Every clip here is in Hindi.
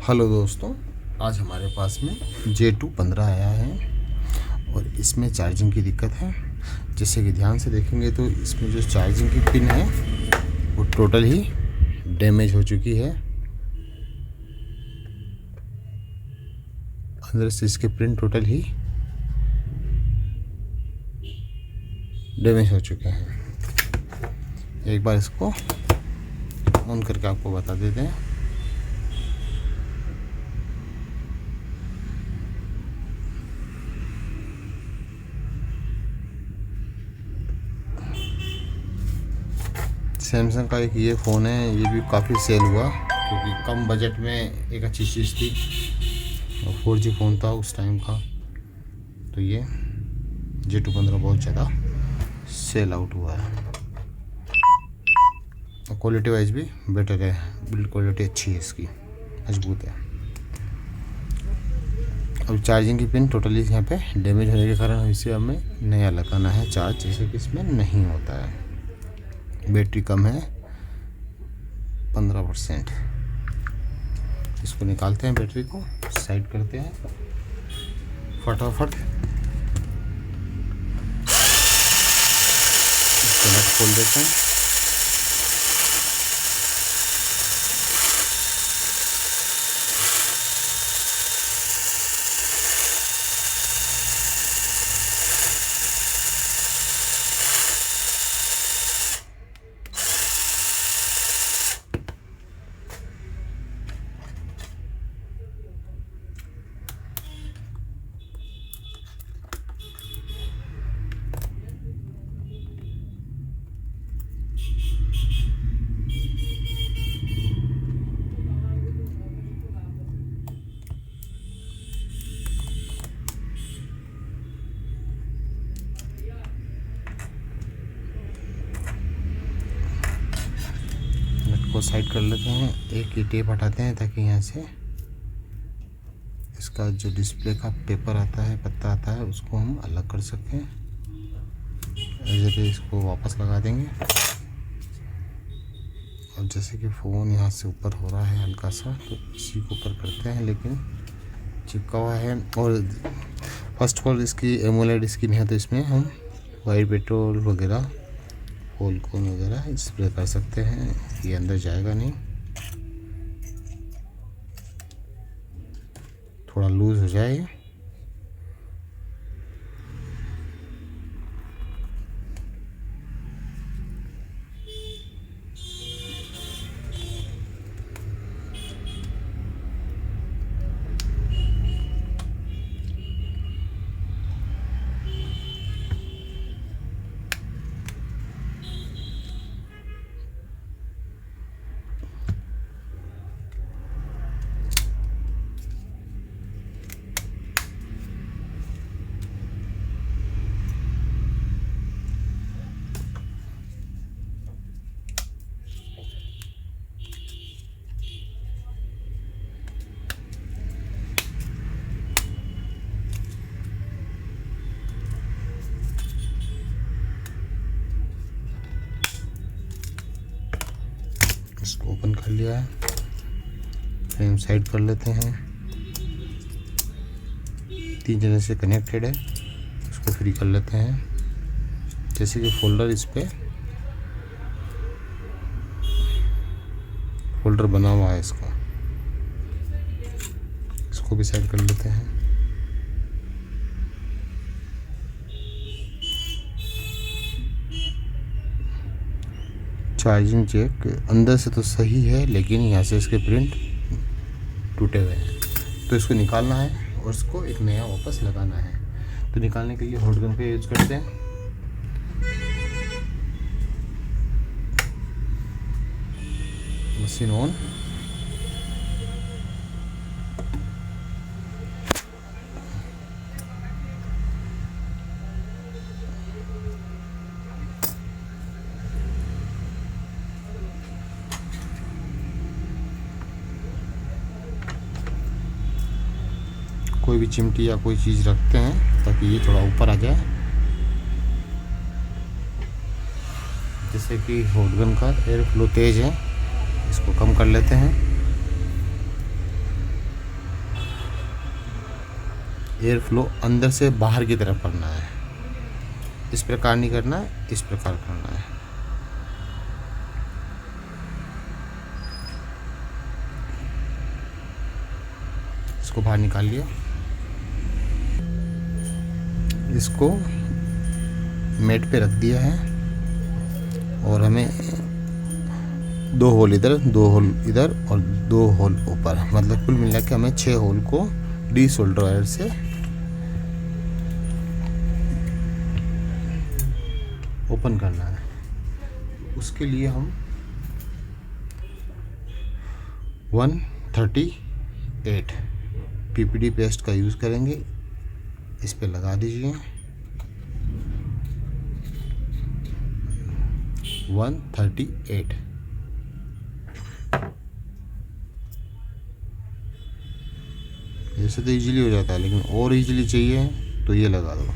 हेलो दोस्तों, आज हमारे पास में J2 15 आया है और इसमें चार्जिंग की दिक्कत है। जैसे कि ध्यान से देखेंगे तो इसमें जो चार्जिंग की पिन है वो टोटल ही डैमेज हो चुकी है। अंदर से इसके पिन टोटल ही डैमेज हो चुके हैं। एक बार इसको ऑन करके आपको बता देते हैं। सैमसंग का एक ये फ़ोन है, ये भी काफ़ी सेल हुआ क्योंकि कम बजट में एक अच्छी चीज़ थी और 4G फ़ोन था उस टाइम का। तो ये J2 15 बहुत ज़्यादा सेल आउट हुआ है। क्वालिटी वाइज भी बेटर है, बिल्ड क्वालिटी अच्छी है इसकी, मजबूत है। अब चार्जिंग की पिन टोटली यहाँ पे डैमेज होने के कारण इसे हमें नया लगाना है चार्ज, जैसे कि इसमें नहीं होता है। बैटरी कम है 15%। इसको निकालते हैं, बैटरी को साइड करते हैं फटाफट। इसको नट खोल देते हैं। को साइड कर लेते हैं। एक ये टेप हटाते हैं ताकि यहाँ से इसका जो डिस्प्ले का पेपर आता है, पत्ता आता है, उसको हम अलग कर सकें। ऐसे इसको वापस लगा देंगे। और जैसे कि फ़ोन यहाँ से ऊपर हो रहा है हल्का सा, तो इसी को ऊपर करते हैं, लेकिन चिपका हुआ है। और फर्स्ट ऑफ ऑल इसकी एमोलेड स्क्रीन है, तो इसमें हम वाइट पेट्रोल वगैरह, कोन वगैरह स्प्रे कर सकते हैं। ये अंदर जाएगा नहीं, थोड़ा लूज हो जाएगा। इसको ओपन कर लिया है, फ्रेम साइड कर लेते हैं। 3 जगह से कनेक्टेड है, इसको फ्री कर लेते हैं। जैसे कि फोल्डर, इस पे फोल्डर बना हुआ है, इसको भी साइड कर लेते हैं। चार्जिंग जैक अंदर से तो सही है, लेकिन यहाँ से इसके प्रिंट टूटे हुए हैं, तो इसको निकालना है और इसको एक नया वापस लगाना है। तो निकालने के लिए हॉट गन का यूज करते हैं। Machine on. कोई भी चिमटी या कोई चीज़ रखते हैं ताकि ये थोड़ा ऊपर आ जाए। जैसे कि हॉट गन का एयर फ्लो तेज़ है, इसको कम कर लेते हैं। एयर फ्लो अंदर से बाहर की तरफ करना है। इस प्रकार नहीं करना है, इस प्रकार करना है। इसको बाहर निकाल लिया। इसको मेट पे रख दिया है और हमें 2 होल इधर, 2 होल इधर और 2 होल ऊपर, मतलब कुल मिला के हमें 6 होल को डीसोल्डर वायर से ओपन करना है। उसके लिए हम 138 पीपीडी पेस्ट का यूज़ करेंगे। इस पे लगा दीजिए 138। ऐसे तो इजीली हो जाता है, लेकिन और इजीली चाहिए तो ये लगा दो।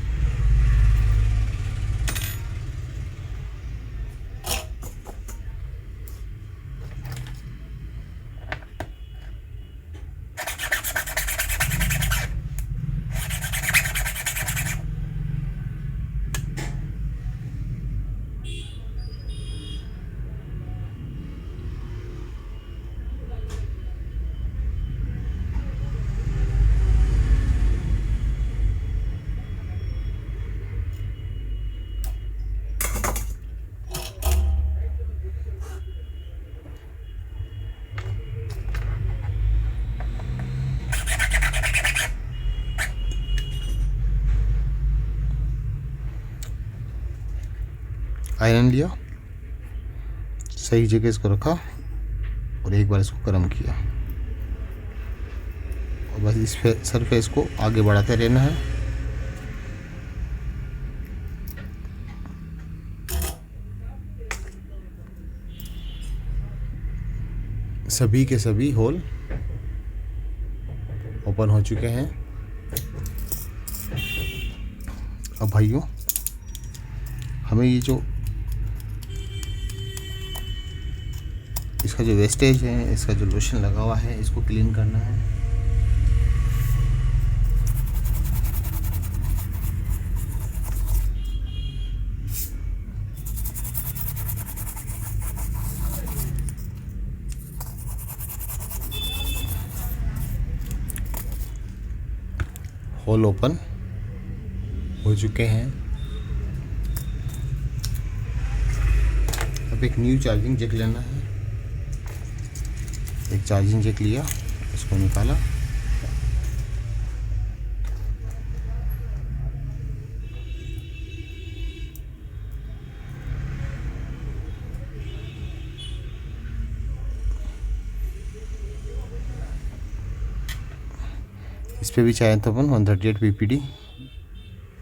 आयरन लिया, सही जगह इसको रखा और एक बार इसको गर्म किया और बस इस सरफेस को आगे बढ़ाते रहना है। सभी के सभी होल ओपन हो चुके हैं। अब भाइयों, हमें ये जो इसका जो वेस्टेज है, इसका जो लोशन लगा हुआ है, इसको क्लीन करना है। होल ओपन हो चुके हैं। अब एक न्यू चार्जिंग जैक लेना है। एक चार्जिंग जैक लिया, इसको निकाला, इस पे भी चाहे तो अपन 138 पीपीडी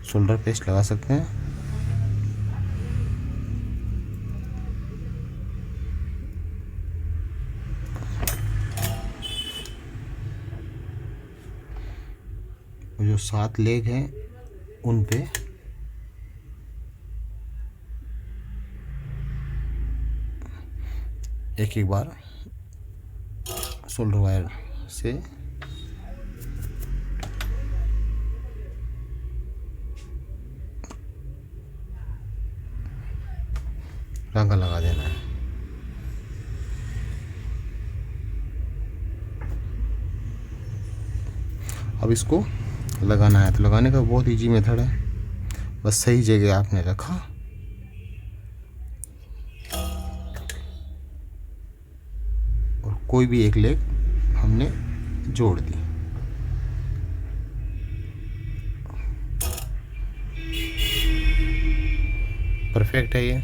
शोल्डर पेस्ट लगा सकते हैं। जो 7 लेग हैं उन पे एक एक बार शोल्डर वायर से रंगा लगा देना है। अब इसको लगाना है, तो लगाने का बहुत इजी मेथड है। बस सही जगह आपने रखा और कोई भी एक लेग हमने जोड़ दी। परफेक्ट है ये।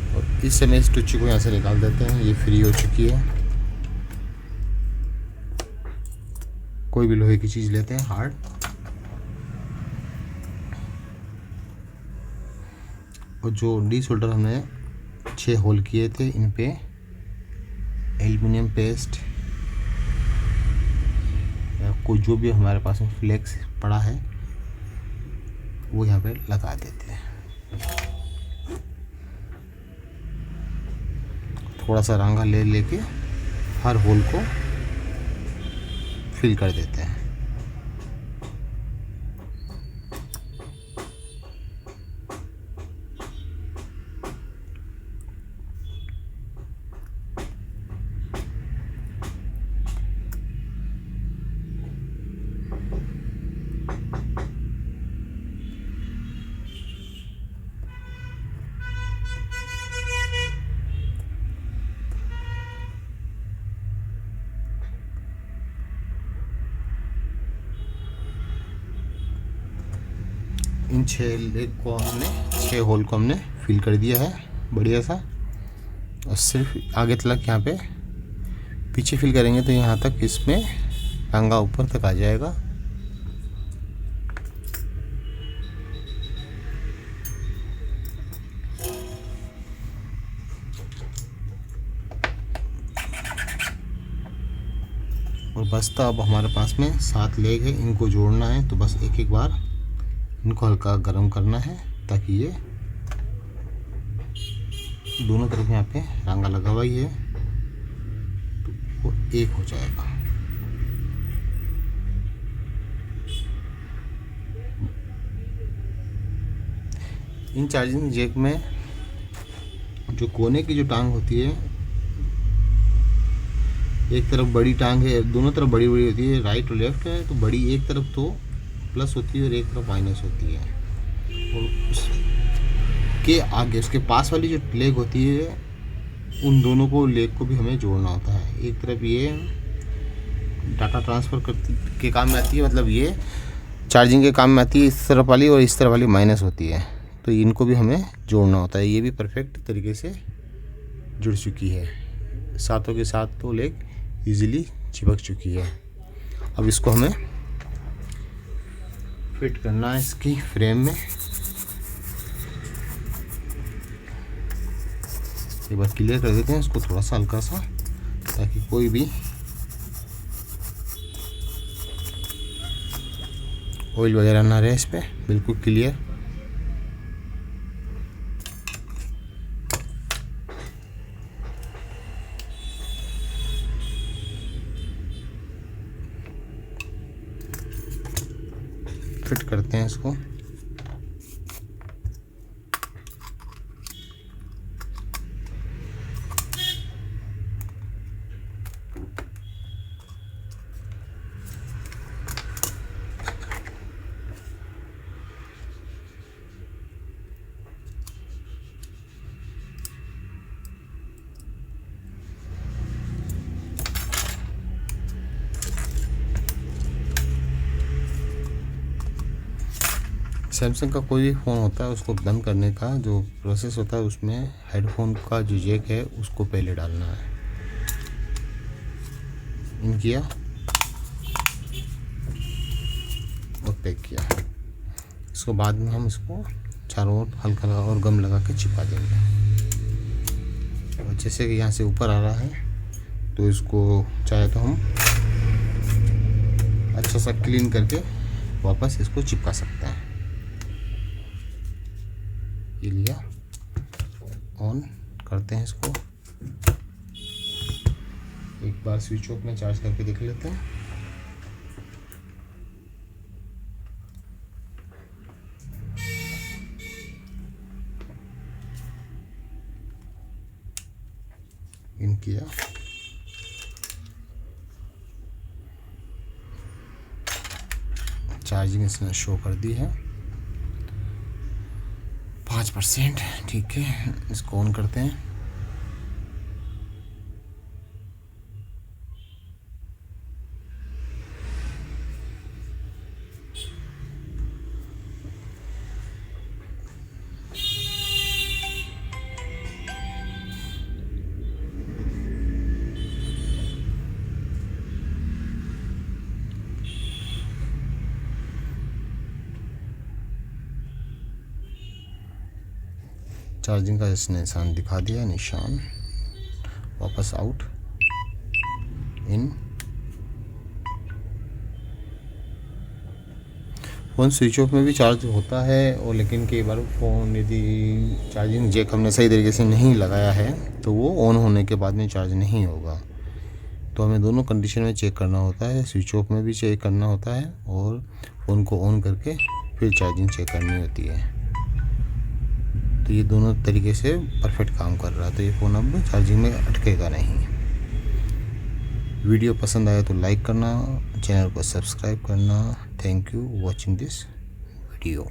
और इस समय इस टुच्ची को यहाँ से निकाल देते हैं, ये फ्री हो चुकी है। कोई भी लोहे की चीज़ लेते हैं हार्ड, और जो डीसोल्डर हमने 6 होल किए थे, इन पे एल्युमिनियम पेस्ट या कोई जो भी हमारे पास में फ्लेक्स पड़ा है वो यहाँ पे लगा देते हैं। थोड़ा सा रांगा लेके हर होल को फिल कर देते हैं। इन 6 होल को हमने फिल कर दिया है बढ़िया सा। और सिर्फ आगे तक यहाँ पे पीछे फिल करेंगे तो यहाँ तक इसमें टांगा ऊपर तक आ जाएगा। और बस्ता अब हमारे पास में 7 लेग है, इनको जोड़ना है तो बस एक बार इनको हल्का गर्म करना है ताकि ये दोनों तरफ यहाँ पे टांगा लगा हुआ ही है तो वो एक हो जाएगा। इन चार्जिंग जैक में जो कोने की जो टांग होती है, एक तरफ बड़ी टांग है, दोनों तरफ बड़ी बड़ी होती है, राइट और लेफ्ट है, तो बड़ी एक तरफ तो प्लस होती है और एक तरफ माइनस होती है। और उसके आगे उसके पास वाली जो लेग होती है, उन दोनों को लेग को भी हमें जोड़ना होता है। एक तरफ ये डाटा ट्रांसफ़र के काम में आती है, मतलब ये चार्जिंग के काम में आती है इस तरफ वाली, और इस तरफ वाली माइनस होती है, तो इनको भी हमें जोड़ना होता है। ये भी परफेक्ट तरीके से जुड़ चुकी है, सातों के साथ तो लेग इजीली चिपक चुकी है। अब इसको हमें फिट करना है इसकी फ्रेम में। एक बार क्लियर कर देते हैं इसको थोड़ा सा हल्का सा, ताकि कोई भी ऑयल वगैरह ना रहे इस पे, बिल्कुल क्लियर। फिट करते हैं इसको। सैमसंग का कोई भी फ़ोन होता है उसको बंद करने का जो प्रोसेस होता है, उसमें हेडफोन का जो जैक है उसको पहले डालना है। इन किया और पैक किया। इसको बाद में हम इसको चारों ओर हल्का और गम लगा के चिपका देंगे। और जैसे कि यहाँ से ऊपर आ रहा है तो इसको चाहे तो हम अच्छा सा क्लीन करके वापस इसको चिपका सकते हैं। ये लिया, ऑन करते हैं इसको। एक बार स्विच ऑफ में चार्ज करके देख लेते हैं। इन किया, चार्जिंग इसने शो कर दी है 5%। ठीक है, इसको ऑन करते हैं। चार्जिंग का इसने निशान दिखा दिया, निशान। वापस आउट, इन। फ़ोन स्विच ऑफ में भी चार्ज होता है, और लेकिन कई बार फ़ोन यदि चार्जिंग जैक हमने सही तरीके से नहीं लगाया है तो वो ऑन होने के बाद में चार्ज नहीं होगा। तो हमें दोनों कंडीशन में चेक करना होता है, स्विच ऑफ में भी चेक करना होता है और फ़ोन को ऑन करके फिर चार्जिंग चेक करनी होती है। तो ये दोनों तरीके से परफेक्ट काम कर रहा है, तो ये फ़ोन अब चार्जिंग में अटकेगा नहीं। वीडियो पसंद आया तो लाइक करना, चैनल को सब्सक्राइब करना। Thank you watching this video.